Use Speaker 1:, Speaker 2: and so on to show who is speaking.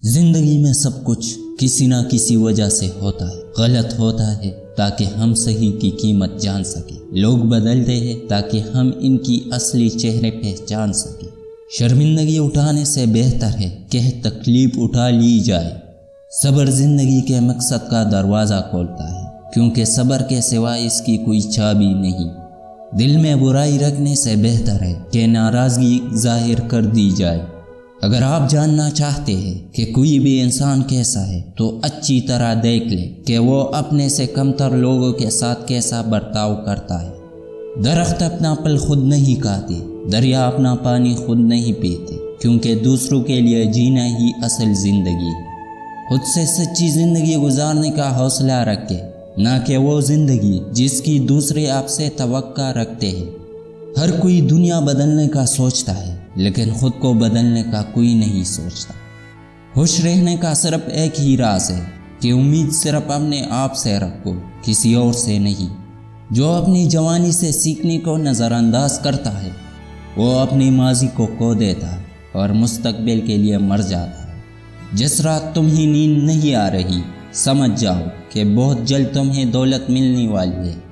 Speaker 1: زندگی میں سب کچھ کسی نہ کسی وجہ سے ہوتا ہے، غلط ہوتا ہے تاکہ ہم صحیح کی قیمت جان سکیں، لوگ بدلتے ہیں تاکہ ہم ان کی اصلی چہرے پہچان سکیں۔ شرمندگی اٹھانے سے بہتر ہے کہ تکلیف اٹھا لی جائے۔ صبر زندگی کے مقصد کا دروازہ کھولتا ہے، کیونکہ صبر کے سوائے اس کی کوئی چابی نہیں۔ دل میں برائی رکھنے سے بہتر ہے کہ ناراضگی ظاہر کر دی جائے۔ اگر آپ جاننا چاہتے ہیں کہ کوئی بھی انسان کیسا ہے تو اچھی طرح دیکھ لیں کہ وہ اپنے سے کمتر لوگوں کے ساتھ کیسا برتاؤ کرتا ہے۔ درخت اپنا پھل خود نہیں کھاتے، دریا اپنا پانی خود نہیں پیتے، کیونکہ دوسروں کے لیے جینا ہی اصل زندگی ہے۔ خود سے سچی زندگی گزارنے کا حوصلہ رکھیں، نہ کہ وہ زندگی جس کی دوسرے آپ سے توقع رکھتے ہیں۔ ہر کوئی دنیا بدلنے کا سوچتا ہے، لیکن خود کو بدلنے کا کوئی نہیں سوچتا۔ خوش رہنے کا صرف ایک ہی راز ہے کہ امید صرف اپنے آپ سے رکھو، کسی اور سے نہیں۔ جو اپنی جوانی سے سیکھنے کو نظر انداز کرتا ہے وہ اپنی ماضی کو کھو دیتا ہے اور مستقبل کے لیے مر جاتا ہے۔ جس رات تمہیں نیند نہیں آ رہی، سمجھ جاؤ کہ بہت جلد تمہیں دولت ملنے والی ہے۔